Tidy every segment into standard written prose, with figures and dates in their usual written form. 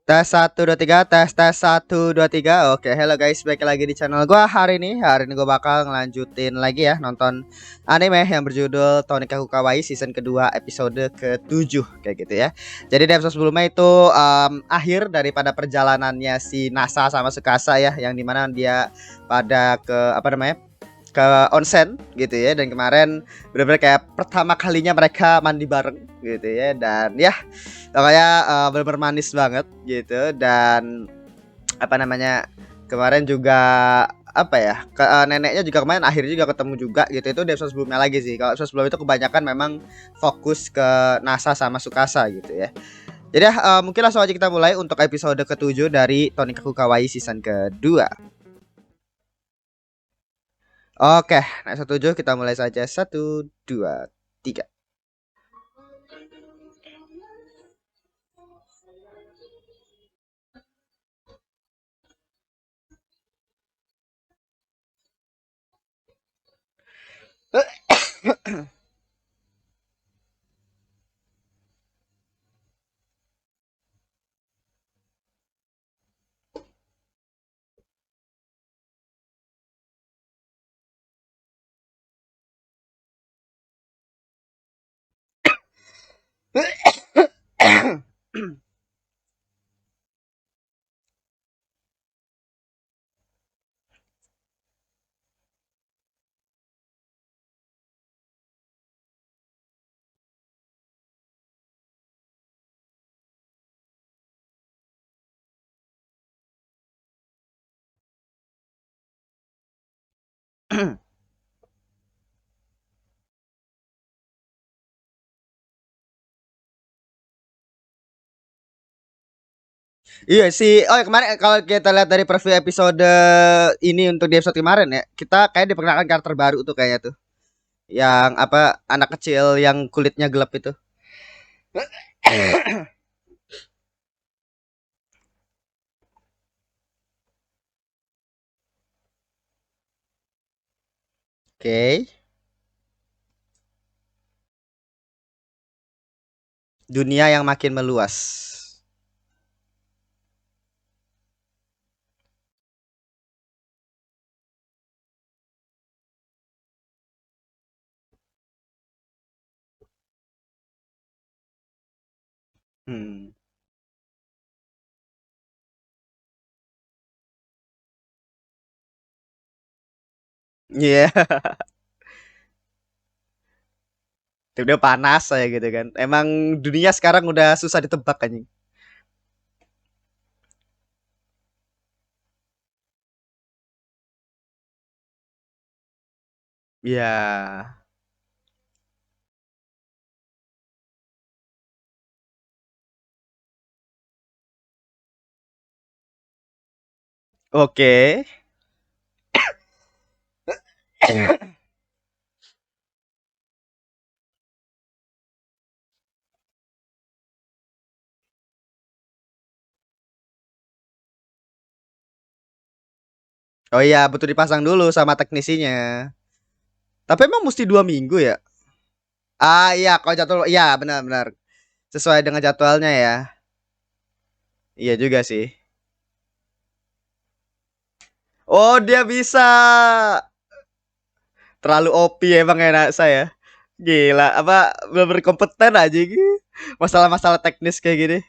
Tes satu 2 3 tes satu 2 3. Oke, hello guys, balik lagi di channel gua hari ini gua bakal ngelanjutin lagi ya nonton anime yang berjudul Tonikaku Kawaii season kedua episode ke-7 kayak gitu ya. Jadi di episode sebelumnya itu akhir daripada perjalanannya si Nasa sama Sukasa ya, yang dimana dia pada ke apa namanya? Ke onsen gitu ya, dan kemarin benar-benar kayak pertama kalinya mereka mandi bareng gitu ya, dan ya pokoknya bener-bener manis banget gitu. Dan apa namanya, kemarin juga apa ya, neneknya juga kemarin akhirnya juga ketemu juga gitu. Itu di episode sebelumnya lagi sih. Kalau episode sebelum itu kebanyakan memang fokus ke Nasa sama Sukasa gitu ya. Jadi mungkin langsung aja kita mulai untuk episode ke-7 dari Tonikaku Kawaii season kedua. Oke, nah setuju, kita mulai saja. Satu, dua, tiga. Iya sih. Oh ya, kemarin kalau kita lihat dari preview episode ini untuk di episode kemarin ya, kita kayak diperkenalkan karakter baru tuh kayaknya tuh. Yang apa, anak kecil yang kulitnya gelap itu. Oke. Dunia yang makin meluas. Hmm. Iya. Yeah. Tiba-tiba panas saya gitu kan. Emang dunia sekarang udah susah ditebak kan. Iya. Oke. Oh iya, butuh dipasang dulu sama teknisinya. Tapi emang mesti 2 minggu ya? Ah iya, kalau jadwal, iya benar-benar sesuai dengan jadwalnya ya. Iya juga sih. Oh, dia bisa. Terlalu OP emang enak saya. Gila, apa belum berkompeten aja gitu. Masalah-masalah teknis kayak gini.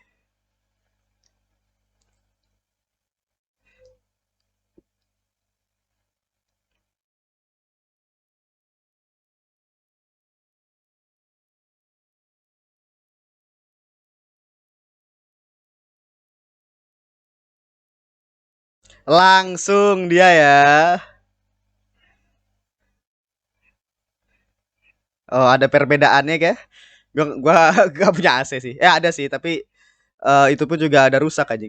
Langsung dia ya. Oh, ada perbedaannya kayak. Gua gak punya AC sih. Ada sih, tapi itu pun juga ada rusak aja.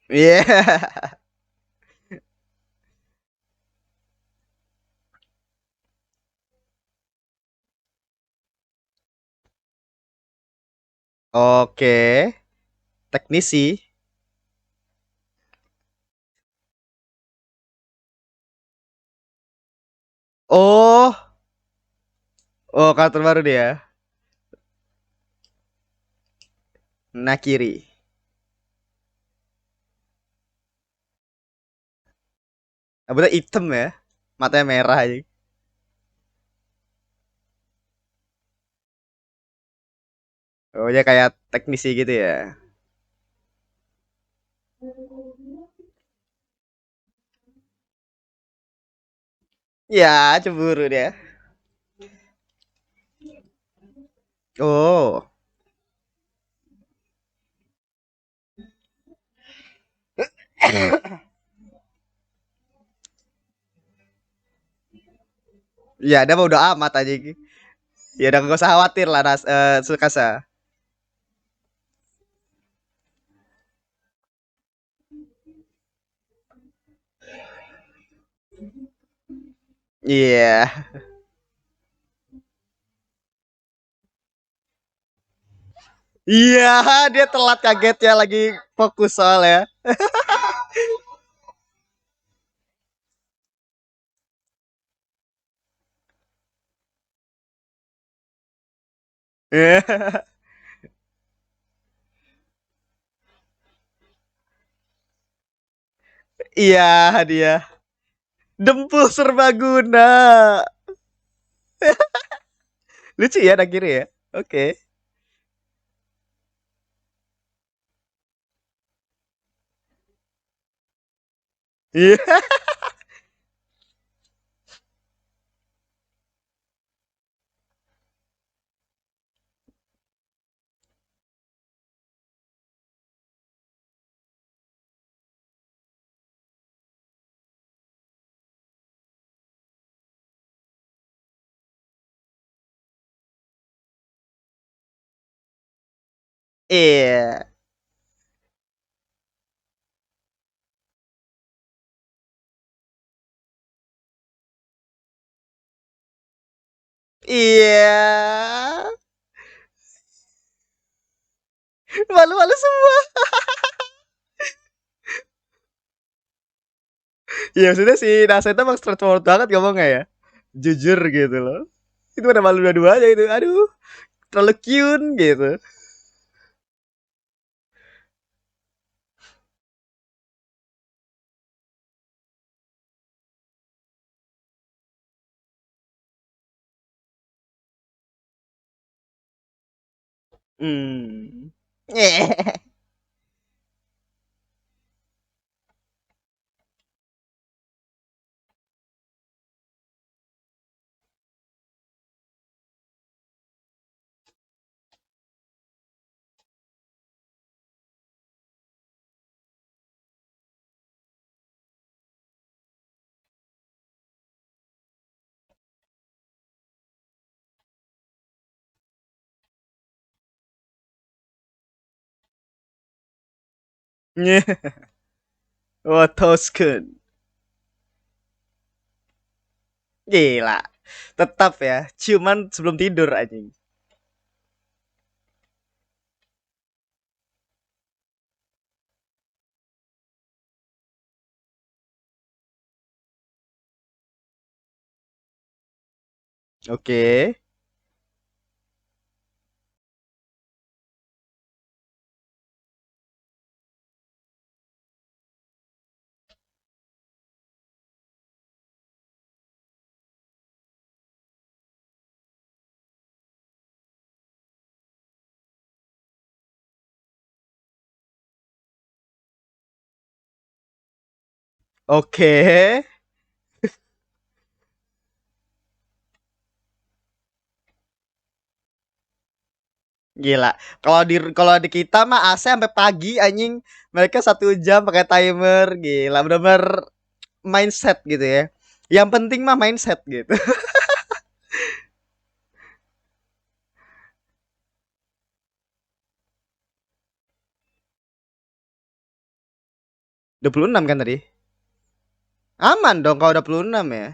Iya. Yeah. Oke. Teknisi. Oh, oh karakter baru dia. Nakiri. Rambutnya hitam ya. Matanya merah aja. Oh, dia kayak teknisi gitu ya. Ya, cemburu dia. Oh. Ya, dia mau udah amat aja. Ya udah gak usah khawatir lah Sukasa. Iya. Iya, dia telat kagetnya lagi fokus soalnya. Iya, dia. Dempul serbaguna. Lucu ya akhirnya ya. Oke. Iya. Iya. Iya. Malu-malu semua. Iya maksudnya si Nasa itu emang straightforward banget ngomongnya ya. Jujur gitu loh. Itu pada malu dua-dua aja itu. Aduh, terlalu cute gitu. Hmm. Wah, Toskun. Gila. Tetap ya, ciuman sebelum tidur anjing. Oke. Oke. Gila. Kalau di kita mah AC sampai pagi anjing. Mereka 1 jam pakai timer. Gila, bener-bener mindset gitu ya. Yang penting mah mindset gitu. 26 kan tadi? Aman dong kalau 26 ya.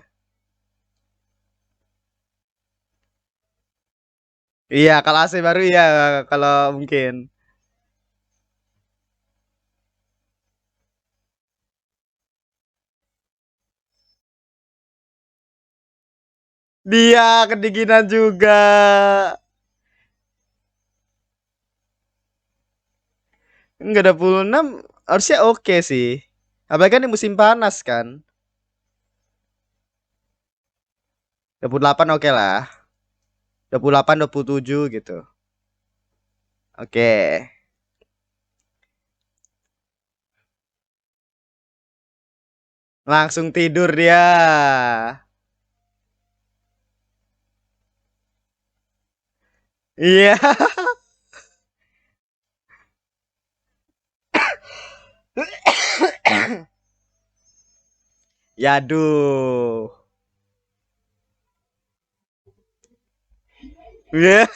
Iya, kalau AC baru ya kalau mungkin. Dia kedinginan juga. Enggak 26 harusnya oke sih. Apalagi kan di musim panas kan. 28 oke lah. 28, 27 gitu. Oke. Langsung tidur dia. Iya. Yaduh. Iya.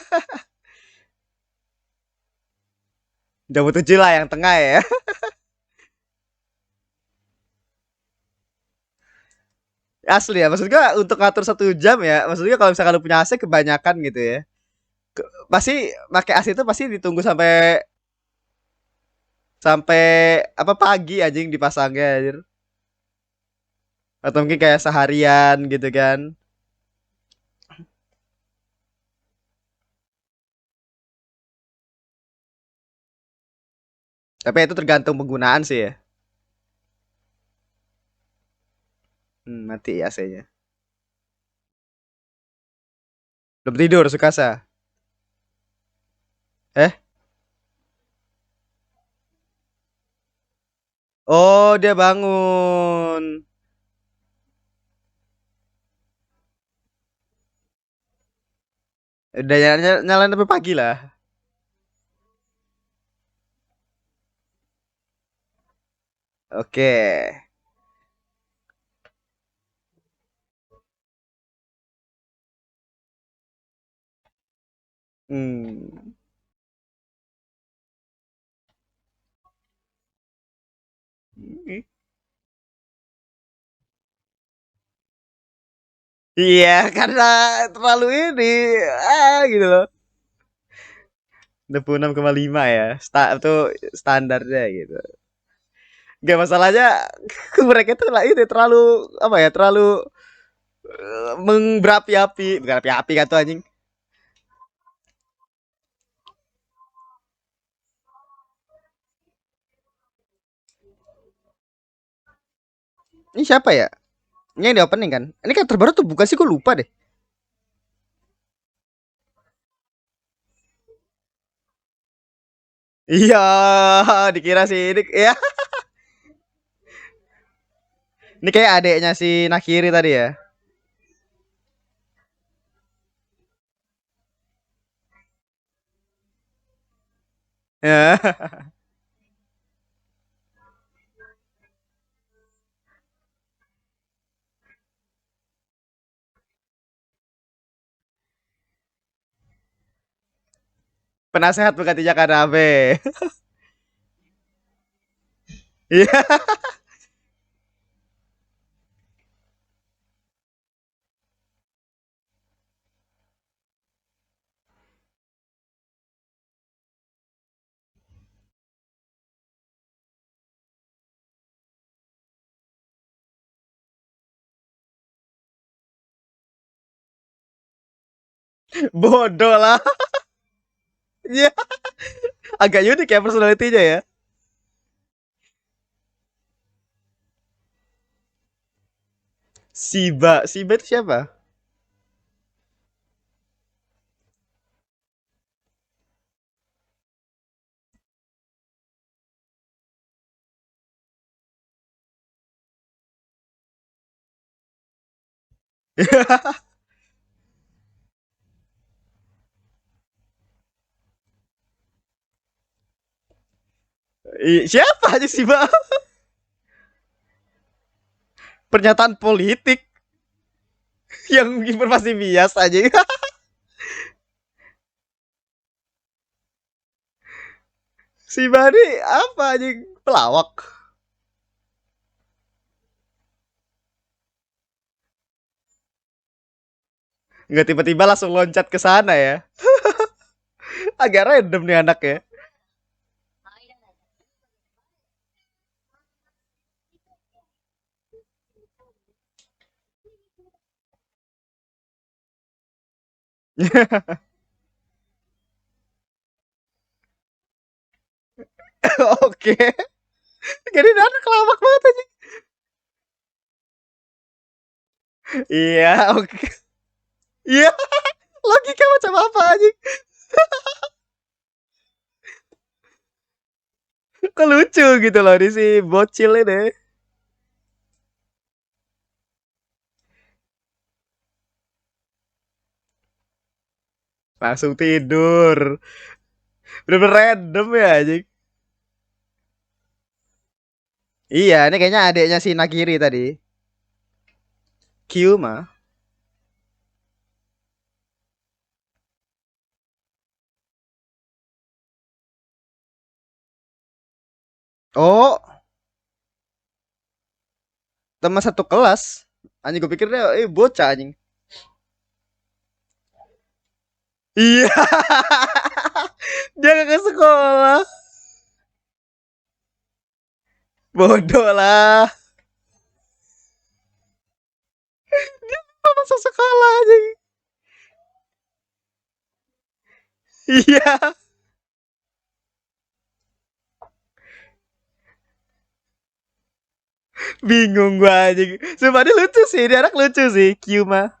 Jam 7 lah yang tengah ya. Asli ya, maksud gua untuk ngatur 1 jam ya. Maksudnya kalau misalkan lu punya AC kebanyakan gitu ya. Pasti pakai AC itu pasti ditunggu sampai sampai apa pagi anjing dipasangnya anjir. Atau mungkin kayak seharian gitu kan. Tapi itu tergantung penggunaan sih ya. Mati ya AC-nya. Belum tidur Sukasa. Eh? Oh, dia bangun. Udah nyalain sampai pagi lah. Oke. Hmm. Iya, karena terlalu ini gitu loh. 26,5 ya. Itu standarnya gitu. Gak masalahnya mereka itu lah ini terlalu apa ya? Terlalu mengberapi-api, bukan api-api kan tuh anjing. Ini siapa ya? Ini yang di opening kan? Ini kan terbaru tuh bukan sih, gue lupa deh. Iya, dikira sih ini ya. Ini kayak adeknya si Nakiri tadi ya. Ya. Penasehat pengganti Jakanabe. Iya. Bodoh lah. Iya. Agak unik ya personalitinya ya. Siba itu siapa? Siapa aja Siba? Pernyataan politik yang informasi bias aja. Siba ini apa aja pelawak? Nggak tiba-tiba langsung loncat ke sana ya. Agak random nih anak ya. Oke. Jadi anak lawak banget aja. Iya, oke. Iya, logika macam apa aja? Kok lucu gitu loh di si bocil ini. Langsung tidur. Bener-bener random ya anjing. Iya, ini kayaknya adiknya si Nagiri tadi. Q mah. Oh, teman satu kelas. Anjing gue pikir dia bocah anjing. Iya. Dia gak ke sekolah. Bodoh lah. Dia masuk sekolah anjing. Iya. Bingung gua anjing. Sumpah dia lucu sih. Dia anak lucu sih. Q mah.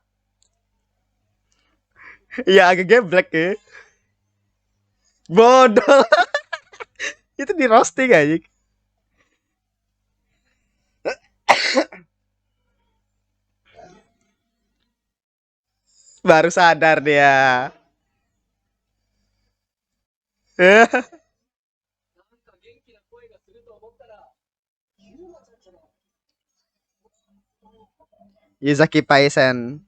Iya agak geblek ya. Bodoh. Itu di roasting anjing. Baru sadar dia. Yuzaki Paisen.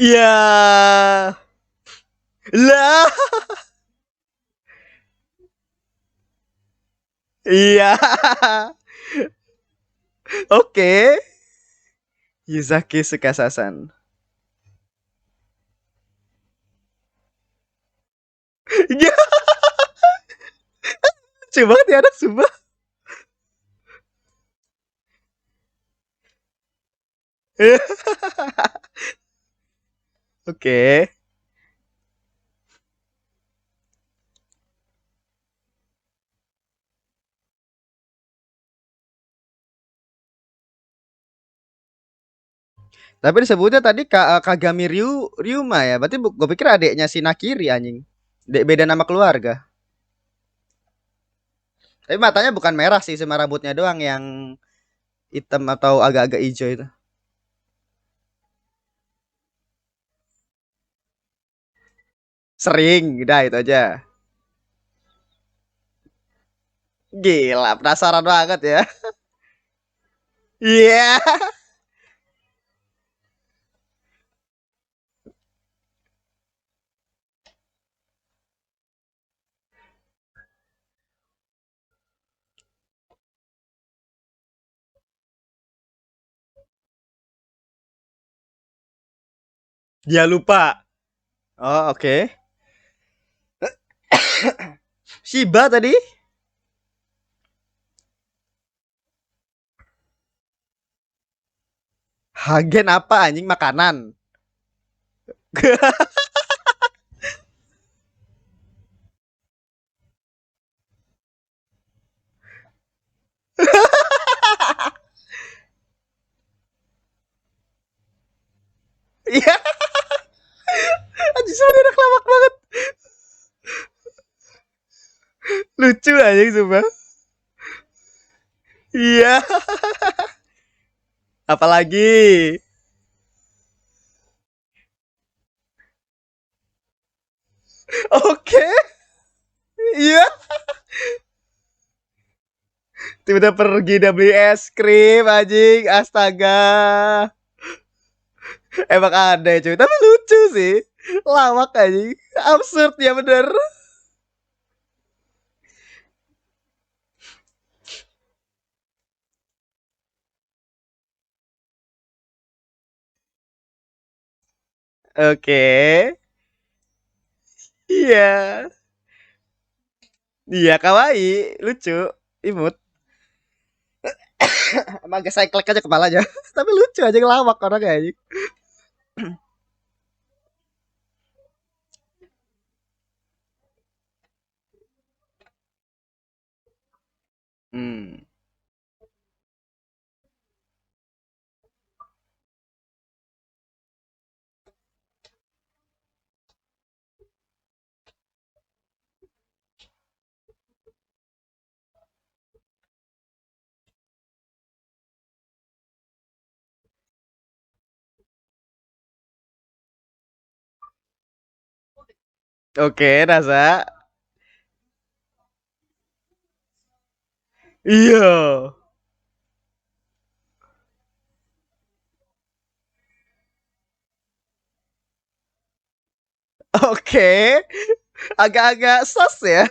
Iya. Lah. Iya. Oke. Yuzaki Sukasasan. Iya. Coba banget ya anak sumpah. Oke. Tapi disebutnya tadi Kagami Ryuma ya. Berarti gue pikir adiknya si Nakiri anjing. Beda nama keluarga. Tapi matanya bukan merah sih, cuma rambutnya doang yang hitam atau agak-agak hijau itu. Sering, udah itu aja. Gila, penasaran banget ya. Iya. Yeah. Dia lupa. Oh, oke. Okay. Shiba tadi? Hagen apa anjing makanan? Iya. Anjing semua dia kelawak banget. Lucu anjing sumpah. Iya. Apalagi? Oke. Okay. Iya. Tiba-tiba pergi udah beli es krim anjing. Astaga. Emang ada cuy. Tapi lucu sih. Lawak anjing. Absurd ya bener. Oke. Iya. Iya, kawaii, lucu, imut. Emang agak cyclek aja kepalanya. Tapi lucu aja ngelawak orangnya aja. Hmm. Oke, Nasa. Iya. Oke. Agak-agak sus ya.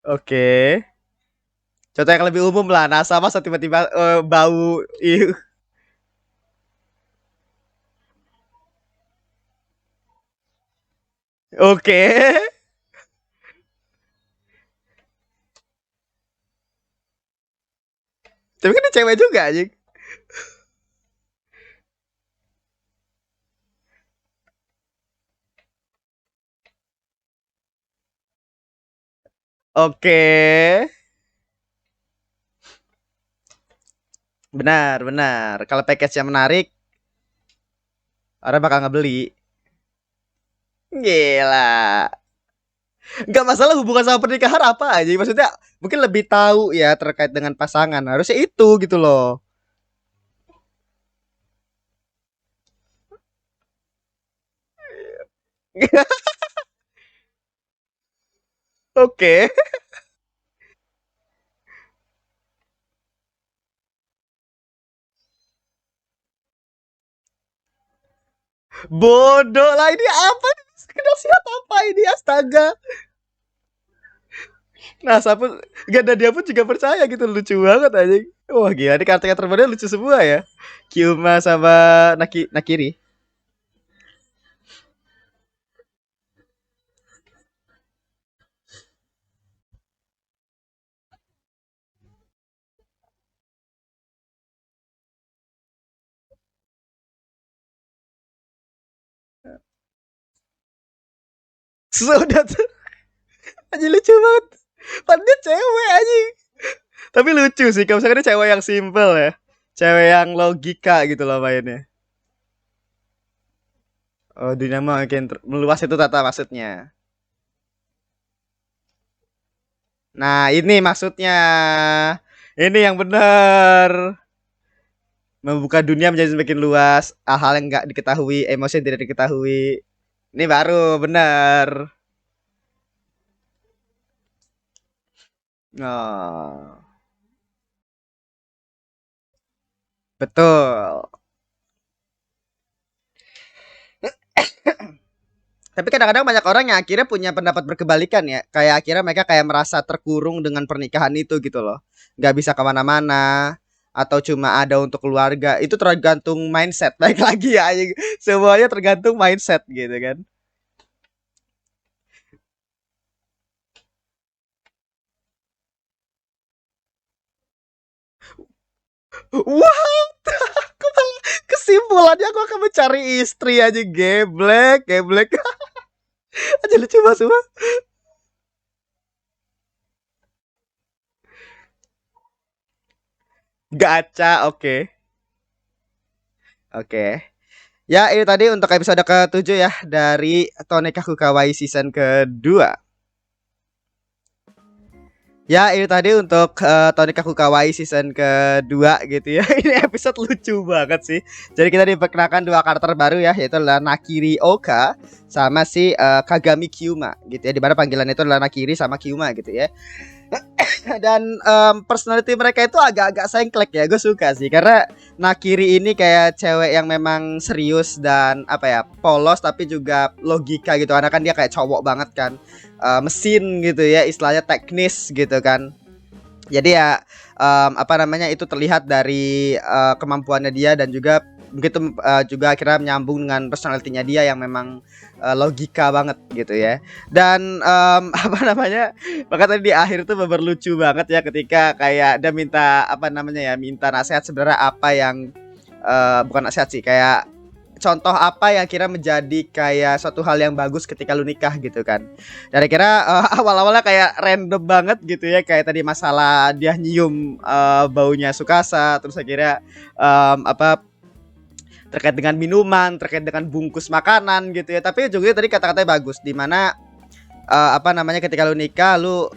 Oke. Contoh yang lebih umum lah. NASA masa tiba-tiba bau. Ih. Oke. Tapi kan dia cewek juga anjing. Oke. Benar, benar. Kalau package-nya menarik, orang bakal ngebeli. Gila. Gak masalah hubungan sama pernikahan apa aja. Maksudnya mungkin lebih tahu ya terkait dengan pasangan. Harusnya itu gitu loh. Oke. Bodoh lah ini apa? Kenal siapa apa ini astaga. Nah, siapa gak ada dia pun juga percaya gitu lucu banget aja. Wah gila ini karakter terbaru lucu semua ya. Kyuma sama Nakiri. Sudah tuh aja lucu banget. Padahal dia cewek aja. Tapi lucu sih kalau misalkan dia cewek yang simple ya. Cewek yang logika gitu loh mainnya. Oh, dunia makin meluas itu tata maksudnya. Nah, ini maksudnya. Ini yang benar. Membuka dunia menjadi semakin luas. Hal-hal yang nggak diketahui, emosi yang tidak diketahui. Ini baru benar. Oh, betul. Tapi kadang-kadang banyak orang yang akhirnya punya pendapat berkebalikan ya. Kayak akhirnya mereka kayak merasa terkurung dengan pernikahan itu gitu loh. Nggak bisa kemana-mana. Atau cuma ada untuk keluarga. Itu tergantung mindset. Baik lagi ya. Semuanya tergantung mindset gitu kan. Wah, kesimpulannya aku akan mencari istri aja. Geblek, geblek. Aja lucu banget semua. Gacha, oke. Okay. Oke. Okay. Ya, ini tadi untuk episode ke-7 ya dari Toneka Kukawai season kedua. Ya, ini tadi untuk Toneka Kukawai season kedua gitu ya. Ini episode lucu banget sih. Jadi kita diperkenalkan dua karakter baru ya, yaitu adalah Nakiri Oka sama si Kagami Kyuma gitu ya. Di mana panggilan itu adalah Nakiri sama Kyuma gitu ya. Dan personality mereka itu agak-agak sengklek ya, gue suka sih karena Nakiri ini kayak cewek yang memang serius dan apa ya, polos tapi juga logika gitu, karena kan dia kayak cowok banget kan. Mesin gitu ya, istilahnya teknis gitu kan. Jadi ya apa namanya, itu terlihat dari kemampuannya dia dan juga begitu juga akhirnya menyambung dengan personalitinya dia yang memang logika banget gitu ya. Dan apa namanya, maka tadi di akhir tuh bener lucu banget ya ketika kayak dia minta apa namanya ya, minta nasihat sebenarnya apa yang bukan nasihat sih, kayak contoh apa yang kira menjadi kayak suatu hal yang bagus ketika lu nikah gitu kan. Dan kira awal-awalnya kayak random banget gitu ya, kayak tadi masalah dia nyium baunya Sukasa, terus akhirnya apa terkait dengan minuman, terkait dengan bungkus makanan gitu ya. Tapi juga tadi kata-katanya bagus, di mana apa namanya, ketika lu nikah lu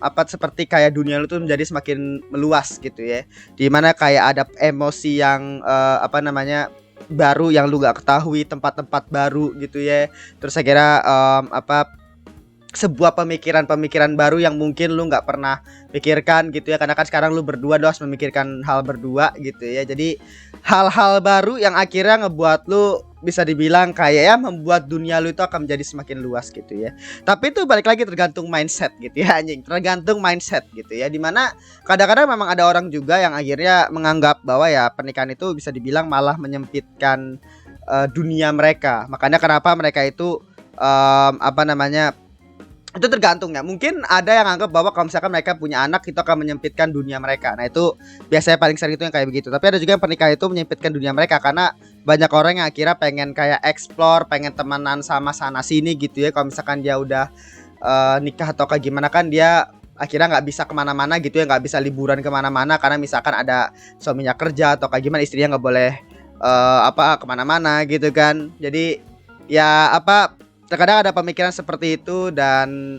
apa seperti kayak dunia lu tuh menjadi semakin meluas gitu ya. Di mana kayak ada emosi yang apa namanya, baru yang lu gak ketahui, tempat-tempat baru gitu ya. Terus saya kira apa sebuah pemikiran-pemikiran baru yang mungkin lu nggak pernah pikirkan gitu ya, karena kan sekarang lu berdua harus memikirkan hal berdua gitu ya. Jadi hal-hal baru yang akhirnya ngebuat lu bisa dibilang kayak ya membuat dunia lu itu akan menjadi semakin luas gitu ya. Tapi itu balik lagi tergantung mindset gitu ya, anjing, tergantung mindset gitu ya, dimana kadang-kadang memang ada orang juga yang akhirnya menganggap bahwa ya pernikahan itu bisa dibilang malah menyempitkan dunia mereka. Makanya kenapa mereka itu apa namanya, itu tergantung ya. Mungkin ada yang anggap bahwa kalau misalkan mereka punya anak itu akan menyempitkan dunia mereka. Nah itu biasanya paling sering itu yang kayak begitu. Tapi ada juga yang pernikahan itu menyempitkan dunia mereka karena banyak orang yang akhirnya pengen kayak explore, pengen temenan sama sana sini gitu ya. Kalau misalkan dia udah nikah atau kayak gimana kan dia akhirnya nggak bisa kemana-mana gitu ya, nggak bisa liburan kemana-mana karena misalkan ada suaminya kerja atau kayak gimana, istrinya nggak boleh apa kemana-mana gitu kan. Jadi ya apa, terkadang ada pemikiran seperti itu dan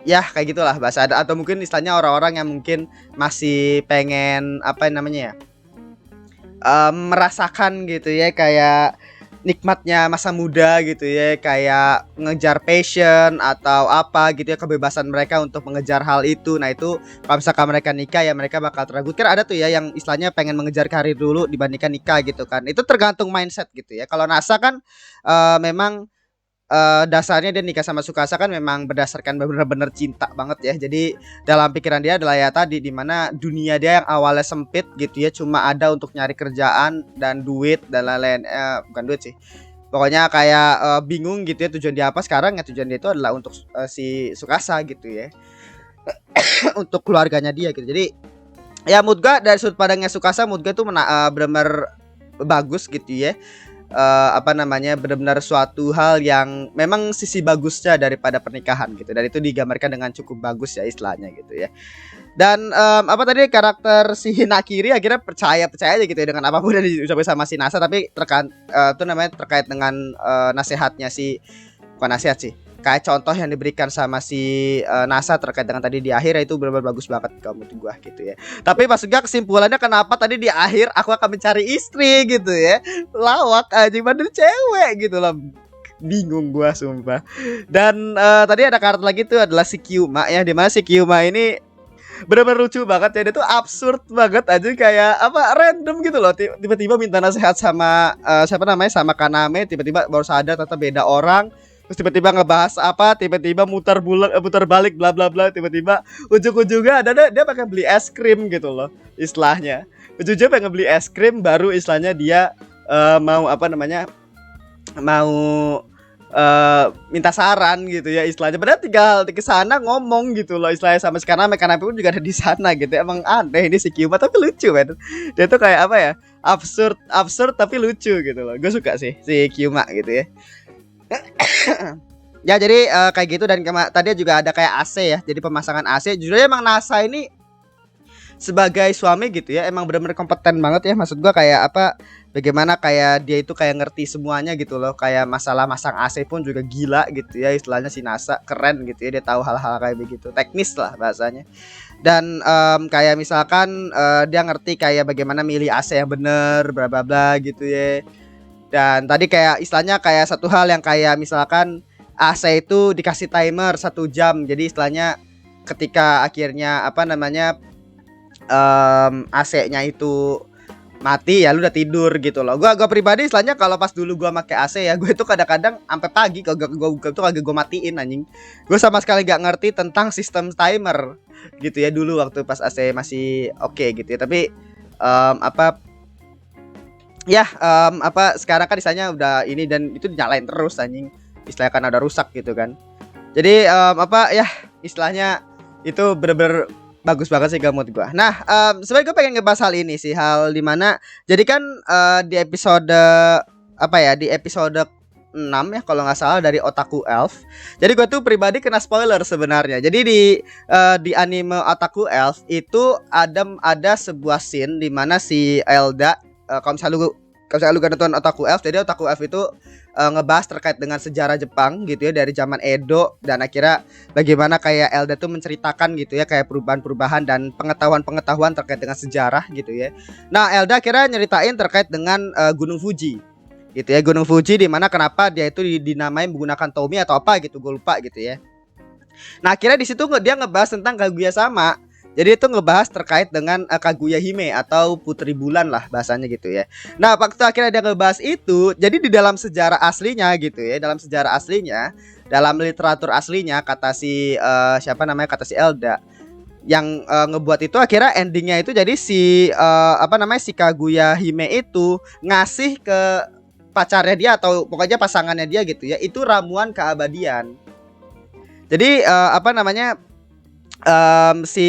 ya kayak gitulah bahasa ada, atau mungkin istilahnya orang-orang yang mungkin masih pengen apa namanya ya, merasakan gitu ya kayak nikmatnya masa muda gitu ya, kayak ngejar passion atau apa gitu ya, kebebasan mereka untuk mengejar hal itu. Nah itu kalau misalkan mereka nikah ya mereka bakal teragut. Kan ada tuh ya yang istilahnya pengen mengejar karir dulu dibandingkan nikah gitu kan. Itu tergantung mindset gitu ya. Kalau NASA kan memang dasarnya dia nikah sama Sukasa kan memang berdasarkan bener-bener cinta banget ya. Jadi dalam pikiran dia adalah ya tadi, dimana dunia dia yang awalnya sempit gitu ya, cuma ada untuk nyari kerjaan dan duit dan lain-lain, bukan duit sih, pokoknya kayak bingung gitu ya tujuan dia apa. Sekarang ya tujuan dia itu adalah untuk si Sukasa gitu ya, untuk keluarganya dia gitu. Jadi ya mood gua dari sudut pandangnya Sukasa, mood gua tuh benar-benar bagus gitu ya. Apa namanya, benar-benar suatu hal yang memang sisi bagusnya daripada pernikahan gitu, dan itu digambarkan dengan cukup bagus ya istilahnya gitu ya. Dan apa tadi, karakter si Nakiri akhirnya percaya aja gitu ya dengan apapun yang diucapkan sama si Nasa, tapi itu namanya terkait dengan nasihatnya si, bukan nasihat sih, kayak contoh yang diberikan sama si NASA terkait dengan tadi di akhir, itu benar-benar bagus banget kalau menurut gua gitu ya. Tapi maksud gua kesimpulannya kenapa tadi di akhir aku akan mencari istri gitu ya. Lawak aja padahal cewek gitu lah. Bingung gua sumpah. Dan tadi ada karakter lagi tuh adalah si Kyuma ya, dimana si Kyuma ini bener-bener lucu banget ya. Dia tuh absurd banget aja, kayak apa, random gitu loh. Tiba-tiba minta nasihat sama siapa namanya, sama Kaname, tiba-tiba baru sadar ternyata beda orang. Terus tiba-tiba ngebahas apa, tiba-tiba muter balik bla bla bla, tiba-tiba ujung-ujungnya ada dia pengen beli es krim gitu loh istilahnya. Ujung-ujungnya pengen beli es krim, baru istilahnya dia mau apa namanya, mau minta saran gitu ya istilahnya. Padahal tinggal ke sana ngomong gitu loh istilahnya sama sekarang, karena pun juga ada di sana gitu. Emang aneh ini si Kyuma tapi lucu men. Dia tuh kayak apa ya, absurd tapi lucu gitu loh. Gue suka sih si Kyuma gitu ya. Ya jadi kayak gitu. Dan tadi juga ada kayak AC ya, jadi pemasangan AC. Jujur emang NASA ini sebagai suami gitu ya emang benar-benar kompeten banget ya. Maksud gua kayak apa, bagaimana kayak dia itu kayak ngerti semuanya gitu loh. Kayak masalah masang AC pun juga gila gitu ya istilahnya, si NASA keren gitu ya, dia tahu hal-hal kayak begitu, teknis lah bahasanya. Dan kayak misalkan dia ngerti kayak bagaimana milih AC yang bener bla bla bla gitu ya. Dan tadi kayak istilahnya kayak satu hal yang kayak misalkan AC itu dikasih timer 1 jam. Jadi istilahnya ketika akhirnya apa namanya AC-nya itu mati ya lu udah tidur gitu loh. Gua pribadi istilahnya kalau pas dulu gua pakai AC ya, gue itu kadang-kadang sampai pagi kalau gua tuh kagak gua matiin anjing. Gue sama sekali gak ngerti tentang sistem timer gitu ya dulu waktu pas AC masih oke gitu ya. Tapi apa ya apa sekarang kan istilahnya udah ini dan itu dinyalain terus anjing. Istilahnya kan ada rusak gitu kan. Jadi apa ya istilahnya itu bener-bener bagus banget sih gamut gua. Nah, sebenarnya gue pengen ngebahas hal ini sih, hal dimana jadi kan di episode apa ya, di episode 6 ya kalau nggak salah dari Otaku Elf. Jadi gue tuh pribadi kena spoiler sebenarnya. Jadi di anime Otaku Elf itu ada sebuah scene dimana si Elda kalau misalnya lu kan nonton Otaku Elf, jadi Otaku Elf itu ngebahas terkait dengan sejarah Jepang gitu ya dari zaman Edo dan akhirnya bagaimana kayak Elda tuh menceritakan gitu ya kayak perubahan-perubahan dan pengetahuan-pengetahuan terkait dengan sejarah gitu ya. Nah, Elda akhirnya nyeritain terkait dengan Gunung Fuji. Gitu ya, Gunung Fuji di mana kenapa dia itu dinamai menggunakan Tomi atau apa gitu, gue lupa gitu ya. Nah, akhirnya di situ dia ngebahas tentang Kaguya sama. Jadi itu ngebahas terkait dengan Kaguya Hime atau Putri Bulan lah bahasanya gitu ya. Nah, waktu akhirnya dia ngebahas itu, jadi di dalam sejarah aslinya gitu ya, dalam sejarah aslinya, dalam literatur aslinya kata si siapa namanya, kata si Elda yang ngebuat itu akhirnya endingnya itu jadi si apa namanya, si Kaguya Hime itu ngasih ke pacarnya dia atau pokoknya pasangannya dia gitu ya, itu ramuan keabadian. Jadi apa namanya, si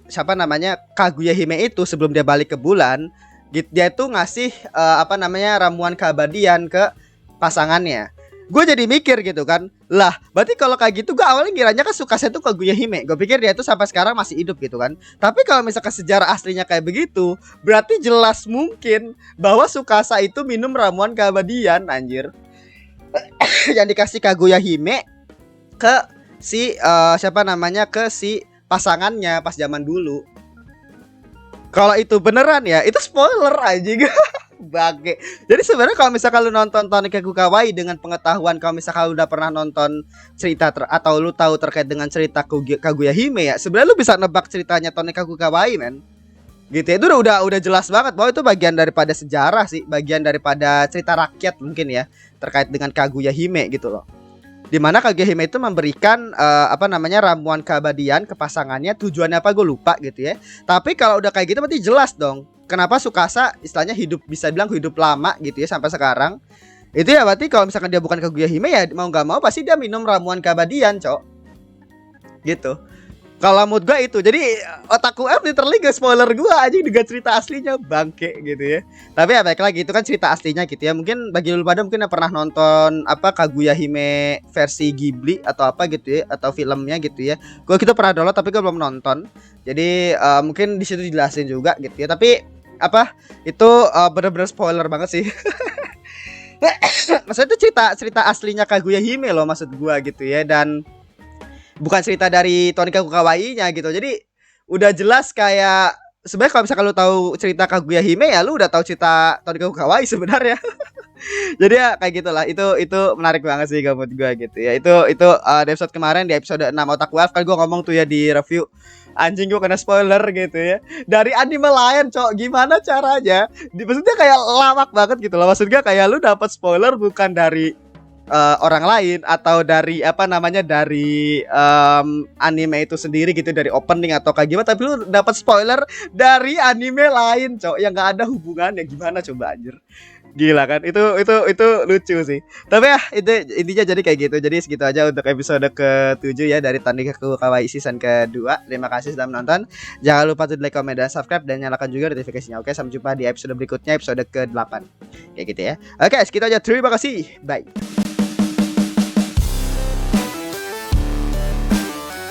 siapa namanya, Kaguya Hime itu sebelum dia balik ke bulan, dia tuh ngasih apa namanya, ramuan keabadian ke pasangannya. Gue jadi mikir gitu kan, lah berarti kalau kayak gitu gue awalnya ngiranya kan Tsukasa itu Kaguya Hime, gue pikir dia itu sampai sekarang masih hidup gitu kan. Tapi kalau misalkan sejarah aslinya kayak begitu, berarti jelas mungkin bahwa Tsukasa itu minum ramuan keabadian anjir yang dikasih Kaguya Hime ke si siapa namanya, ke si pasangannya pas zaman dulu. Kalau itu beneran ya, itu spoiler anjing. Bage. Jadi sebenarnya kalau misalkan lu nonton Tonikaku Kawaii dengan pengetahuan kalau misalkan lu udah pernah nonton cerita atau lu tahu terkait dengan cerita Kaguya Hime ya, sebenarnya lu bisa nebak ceritanya Tonikaku Kawaii men. Gitu ya, itu udah jelas banget bahwa itu bagian daripada sejarah sih, bagian daripada cerita rakyat mungkin ya terkait dengan Kaguya Hime gitu loh. Dimana Kaguya Hime itu memberikan apa namanya, ramuan keabadian ke pasangannya, tujuannya apa gue lupa gitu ya. Tapi kalau udah kayak gitu berarti jelas dong kenapa Tsukasa istilahnya hidup, bisa bilang hidup lama gitu ya sampai sekarang. Itu ya berarti kalau misalkan dia bukan Kaguya Hime ya mau nggak mau pasti dia minum ramuan keabadian cok. Gitu. Kalau mood gue itu. Jadi Otaku F literally gak spoiler gue aja dengan cerita aslinya, bangke gitu ya. Tapi ya baik lagi, itu kan cerita aslinya gitu ya. Mungkin bagi lu pada mungkin yang pernah nonton apa Kaguya Hime versi Ghibli atau apa gitu ya, atau filmnya gitu ya. Gue kita pernah download tapi gue belum nonton. Jadi mungkin di situ dijelasin juga gitu ya. Tapi apa itu bener-bener spoiler banget sih. Maksudnya itu cerita aslinya Kaguya Hime loh maksud gue gitu ya. Dan bukan cerita dari Tonikaku Kawaii-nya gitu. Jadi udah jelas kayak sebenarnya kalau misalkan lu tahu cerita Kaguya Hime ya lu udah tahu cerita Tonikaku Kawaii sebenarnya. Jadi ya kayak gitulah. Itu menarik banget sih menurut gua gitu ya. Itu di episode kemarin, di episode 6 Otaku Elf kan gua ngomong tuh ya di review, anjing gua kena spoiler gitu ya. Dari anime lain, cok. Gimana caranya? Maksudnya kayak lawak banget gitu loh. Maksudnya kayak lu dapat spoiler bukan dari orang lain atau dari apa namanya, dari anime itu sendiri gitu, dari opening atau kayak gimana, tapi lu dapat spoiler dari anime lain cok yang nggak ada hubungannya. Gimana coba anjir, gila kan. Itu lucu sih. Tapi ya itu intinya jadi kayak gitu. Jadi segitu aja untuk episode ke-7 ya dari Tonikaku Kawaii season kedua. Terima kasih sudah menonton. Jangan lupa to like, comment, dan subscribe, dan nyalakan juga notifikasinya. Oke, sampai jumpa di episode berikutnya, episode ke-8 kayak gitu ya. Oke, segitu aja. Terima kasih. Bye.